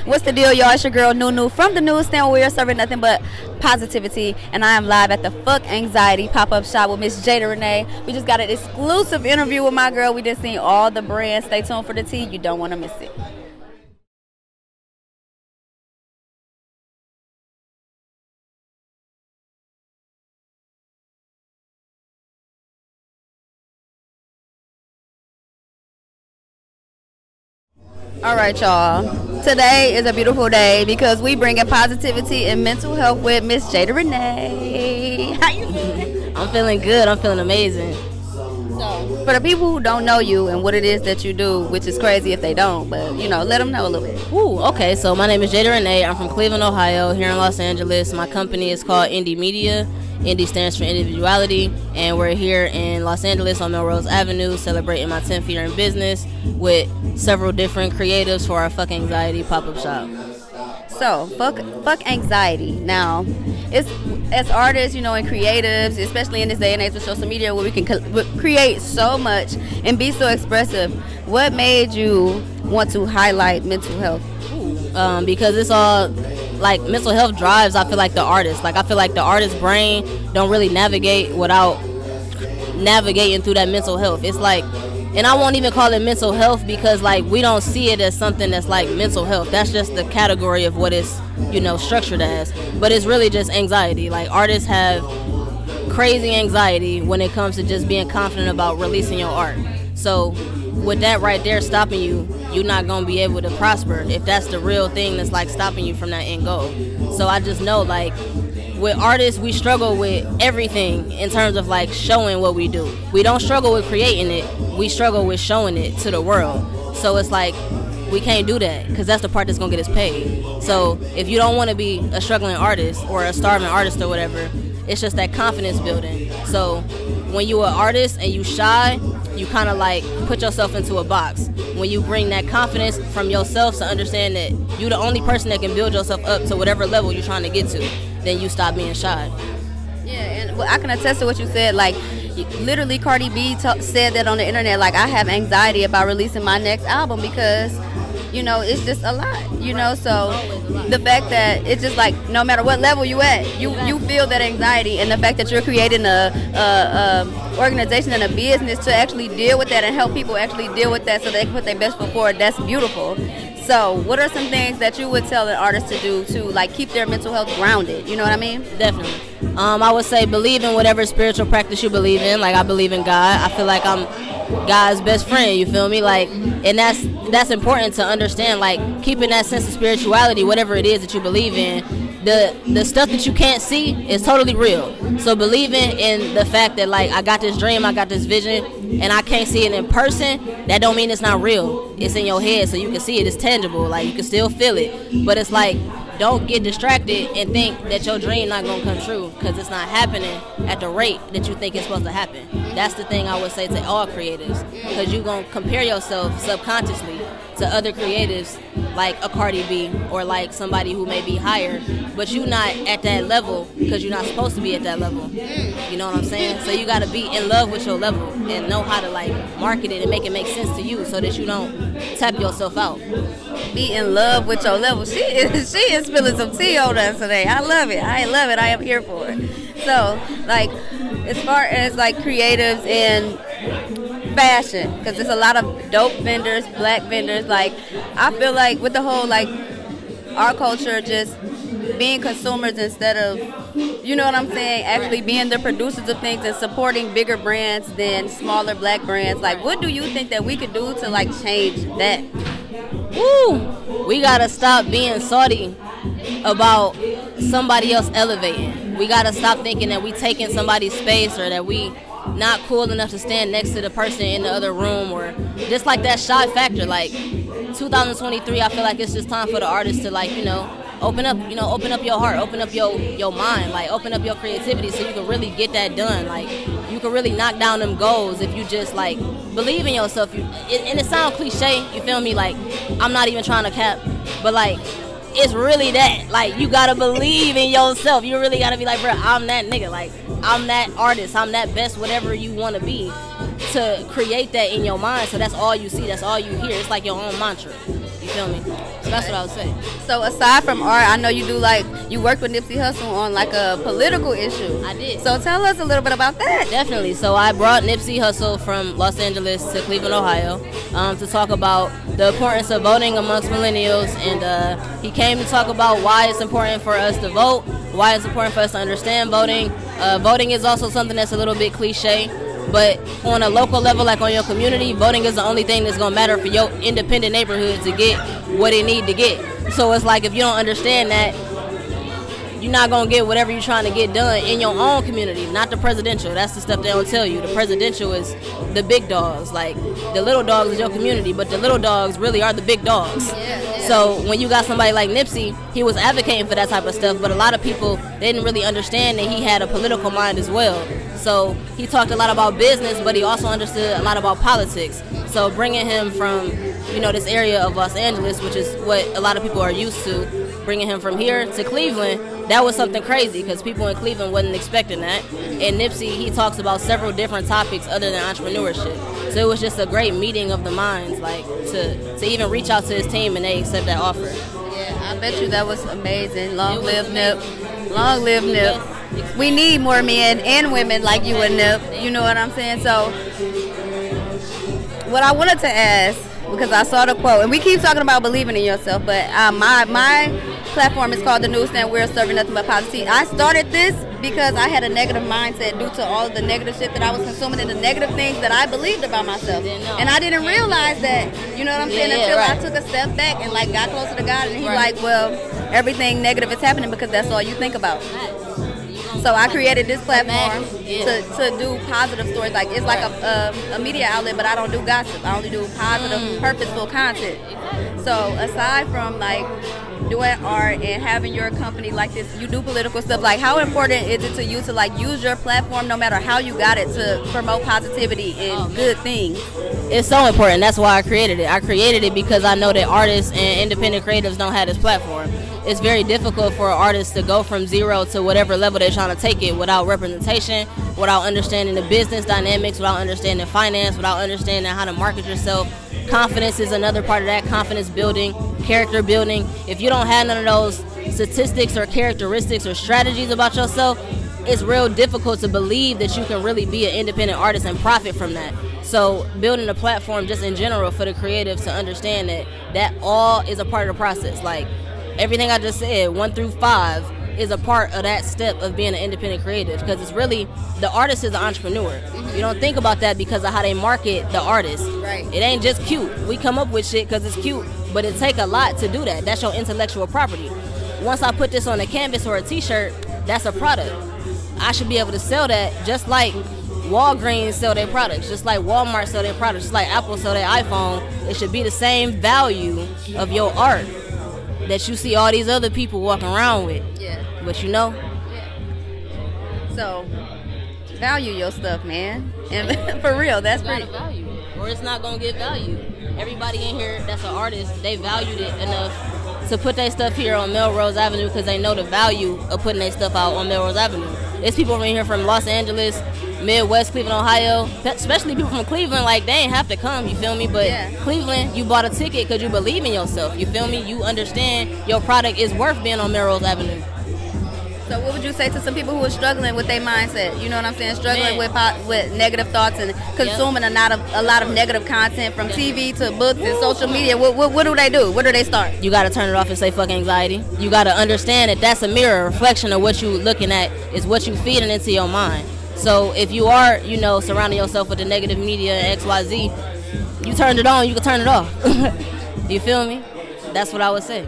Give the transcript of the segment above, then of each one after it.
What's the deal, y'all? It's your girl Nunu from the newsstand where we're serving nothing but positivity, and I am live at the Fuck Anxiety pop-up shop with Miss Jada Renee. We just got an exclusive interview with my girl. We just seen all the brands. Stay tuned for the tea. You don't want to miss it. All right, y'all. Today is a beautiful day because we bringing positivity and mental health with Miss Jada Renee. How you feeling? I'm feeling good. I'm feeling amazing. So, for the people who don't know you and what it is that you do, which is crazy if they don't, but you know, let them know a little bit. Ooh, okay. So my name is Jada Renee. I'm from Cleveland, Ohio, here in Los Angeles. My company is called INDI Media. INDI stands for individuality, and we're here in Los Angeles on Melrose Avenue celebrating my 10th year in business with several different creatives for our Fuck Anxiety pop-up shop. So, fuck anxiety. Now, it's as artists, you know, and creatives, especially in this day and age with social media where we can create so much and be so expressive. What made you want to highlight mental health? Because it's all like mental health drives, I feel like the artist. Like I feel like the artist's brain don't really navigate without navigating through that mental health. It's like, and I won't even call it mental health because like we don't see it as something that's like mental health. That's just the category of what it's, you know, structured as. But it's really just anxiety. Like artists have crazy anxiety when it comes to just being confident about releasing your art. So with that right there stopping you, you're not going to be able to prosper if that's the real thing that's like stopping you from that end goal. So I just know like with artists, we struggle with everything in terms of like showing what we do. We don't struggle with creating it, we struggle with showing it to the world. So it's like we can't do that because that's the part that's going to get us paid. So if you don't want to be a struggling artist or a starving artist or whatever, it's just that confidence building. So when you're an artist and you shy, you kind of like put yourself into a box. When you bring that confidence from yourself to understand that you're the only person that can build yourself up to whatever level you're trying to get to, then you stop being shy. Yeah, and I can attest to what you said. Like, literally Cardi B said that on the internet. Like, I have anxiety about releasing my next album because, you know, it's just a lot, you know. So the fact that it's just like no matter what level you at, you feel that anxiety, and the fact that you're creating a organization and a business to actually deal with that and help people actually deal with that so they can put their best foot forward, that's beautiful. So what are some things that you would tell an artist to do to like keep their mental health grounded? You know what I mean? Definitely. I would say believe in whatever spiritual practice you believe in. Like I believe in God. I feel like I'm God's best friend, you feel me? Like, and that's important to understand, like keeping that sense of spirituality, whatever it is that you believe in. The stuff that you can't see is totally real. So believing in the fact that like I got this dream, I got this vision, and I can't see it in person, that don't mean it's not real. It's in your head, so you can see it. It's tangible. Like you can still feel it. But it's like, don't get distracted and think that your dream not gonna come true because it's not happening at the rate that you think it's supposed to happen. That's the thing I would say to all creatives, because you're gonna compare yourself subconsciously to other creatives like a Cardi B or like somebody who may be higher, but you're not at that level because you're not supposed to be at that level. You know what I'm saying? So you gotta be in love with your level and know how to like market it and make it make sense to you so that you don't tap yourself out. Be in love with your level. She is spilling some tea on us today. I love it. I am here for it. So like as far as like creatives in fashion, because there's a lot of dope vendors, black vendors. Like I feel like with the whole like our culture just being consumers instead of, you know what I'm saying, actually being the producers of things and supporting bigger brands than smaller black brands. Like what do you think that we could do to like change that? Woo! We gotta stop being salty about somebody else elevating. We gotta stop thinking that we taking somebody's space or that we not cool enough to stand next to the person in the other room, or just like that shy factor. Like 2023, I feel like it's just time for the artists to like, you know, open up your heart, open up your mind, like open up your creativity so you can really get that done. Like you can really knock down them goals if you just like believe in yourself. And it sounds cliche, you feel me? Like I'm not even trying to cap, but like it's really that. Like you gotta believe in yourself. You really gotta be like, bro, I'm that nigga. Like I'm that artist. I'm that best, whatever you want to be, to create that in your mind, so that's all you see, that's all you hear. It's like your own mantra. You feel me? So that's what I would say. So aside from art, I know you do you worked with Nipsey Hussle on like a political issue. I did. So tell us a little bit about that. Definitely. So I brought Nipsey Hussle from Los Angeles to Cleveland, Ohio, to talk about the importance of voting amongst millennials, and he came to talk about why it's important for us to vote, why it's important for us to understand voting. Voting is also something that's a little bit cliche, but on a local level, like on your community, voting is the only thing that's going to matter for your independent neighborhood to get what it need to get. So it's like if you don't understand that, you're not going to get whatever you're trying to get done in your own community, not the presidential. That's the stuff they don't tell you. The presidential is the big dogs. Like, the little dogs is your community, but the little dogs really are the big dogs. Yeah. So when you got somebody like Nipsey, he was advocating for that type of stuff, but a lot of people, they didn't really understand that he had a political mind as well. So he talked a lot about business, but he also understood a lot about politics. So bringing him from, this area of Los Angeles, which is what a lot of people are used to, bringing him from here to Cleveland, that was something crazy because people in Cleveland wasn't expecting that. And Nipsey, he talks about several different topics other than entrepreneurship. So it was just a great meeting of the minds, like to even reach out to his team and they accept that offer. Yeah, I bet you that was amazing. Long live Nip. Long live Nip. We need more men and women like you and Nip. You know what I'm saying? So what I wanted to ask, because I saw the quote, and we keep talking about believing in yourself, but my platform is called The Newsstand. We're serving nothing but positivity. I started this because I had a negative mindset due to all of the negative shit that I was consuming and the negative things that I believed about myself. And I didn't realize that, you know what I'm saying, until I took a step back and got closer to God, and he's like, well, everything negative is happening because that's all you think about. So I created this platform to do positive stories. Like, it's like a media outlet, but I don't do gossip. I only do positive, purposeful content. So aside from doing art and having your company like this, you do political stuff. Like, how important is it to you to use your platform, no matter how you got it, to promote positivity and good things? It's so important. That's why I created it. I created it because I know that artists and independent creatives don't have this platform. It's very difficult for an artist to go from zero to whatever level they're trying to take it without representation, without understanding the business dynamics, without understanding finance, without understanding how to market yourself. Confidence is another part of that. Confidence building, character building. If you don't have none of those statistics or characteristics or strategies about yourself, it's real difficult to believe that you can really be an independent artist and profit from that. So building a platform just in general for the creatives to understand that all is a part of the process. Like, everything I just said, 1 through 5, is a part of that step of being an independent creative, because it's really, the artist is an entrepreneur. You don't think about that because of how they market the artist. Right. It ain't just cute. We come up with shit because it's cute, but it take a lot to do that. That's your intellectual property. Once I put this on a canvas or a t-shirt, that's a product. I should be able to sell that just like Walgreens sell their products, just like Walmart sell their products, just like Apple sell their iPhone. It should be the same value of your art that you see all these other people walking around with. Yeah. But you know? Yeah. So, value your stuff, man. And for real, that's pretty. Value it, or it's not gonna get value. Everybody in here that's an artist, they valued it enough to put their stuff here on Melrose Avenue because they know the value of putting their stuff out on Melrose Avenue. There's people in here from Los Angeles, Midwest, Cleveland, Ohio, especially people from Cleveland, like, they ain't have to come, you feel me? But Cleveland, you bought a ticket because you believe in yourself, you feel me? You understand your product is worth being on Melrose Avenue. So what would you say to some people who are struggling with their mindset? You know what I'm saying? Struggling with negative thoughts and consuming a lot of negative content from TV to books and social media. What do they do? Where do they start? You got to turn it off and say fuck anxiety. You got to understand that that's a mirror, a reflection of what you looking at is what you feeding into your mind. So if you are, surrounding yourself with the negative media and XYZ, you turned it on, you can turn it off. You feel me? That's what I would say.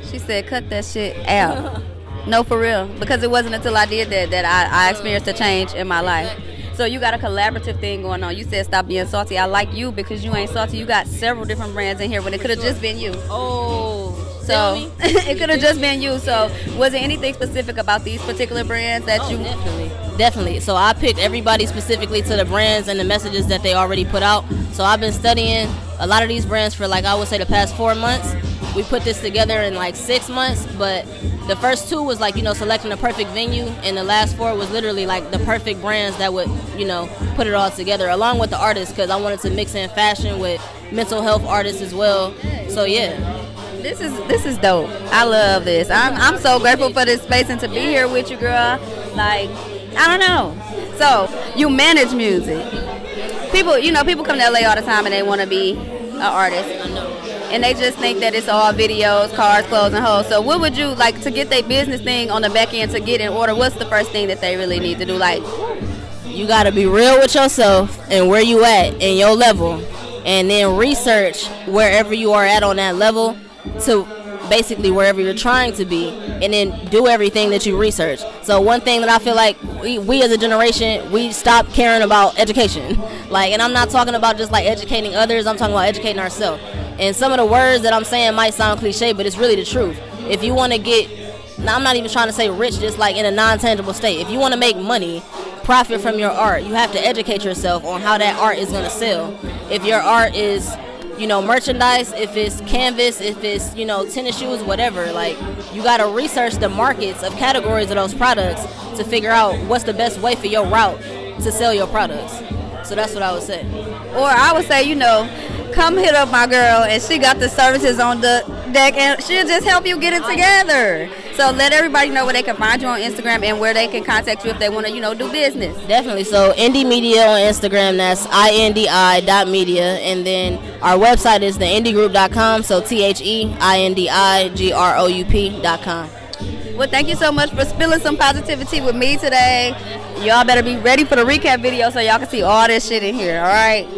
She said cut that shit out. No, for real. Because it wasn't until I did that I experienced a change in my life. So you got a collaborative thing going on. You said stop being salty. I like you because you ain't salty. You got several different brands in here when it could have just been you. Oh. So it could have just been you. So was there anything specific about these particular brands that you... Definitely. So I picked everybody specifically to the brands and the messages that they already put out. So I've been studying a lot of these brands for, like, I would say the past 4 months. we put this together in like 6 months, but the first 2 was like, you know, selecting the perfect venue, and the last 4 was literally like the perfect brands that would, you know, put it all together along with the artists, because I wanted to mix in fashion with mental health artists as well. So yeah. This is dope. I love this. I'm so grateful for this space and to be here with you, girl. Like, I don't know. So you manage music. People come to LA all the time and they want to be an artist. I know. And they just think that it's all videos, cars, clothes, and hoes. So what would you like to get their business thing on the back end to get in order? What's the first thing that they really need to do? Like, you got to be real with yourself and where you at in your level, and then research wherever you are at on that level to basically wherever you're trying to be, and then do everything that you research. So one thing that I feel like we as a generation, we stopped caring about education. Like, and I'm not talking about just like educating others, I'm talking about educating ourselves. And some of the words that I'm saying might sound cliche, but it's really the truth. If you want to get, now I'm not even trying to say rich, just like in a non-tangible state. If you want to make money, profit from your art, you have to educate yourself on how that art is going to sell. If your art is, you know, merchandise, if it's canvas, if it's, you know, tennis shoes, whatever, like, you got to research the markets of categories of those products to figure out what's the best way for your route to sell your products. So that's what I would say. or I would say, you know, come hit up my girl, and she got the services on the deck, and she'll just help you get it together. So let everybody know where they can find you on Instagram and where they can contact you if they want to, you know, do business. Definitely. So INDI Media on Instagram, that's INDI.media, and then our website is theindigroup.com, so THEINDIGROUP.com. Well, thank you so much for spilling some positivity with me today. Y'all better be ready for the recap video so y'all can see all this shit in here, all right?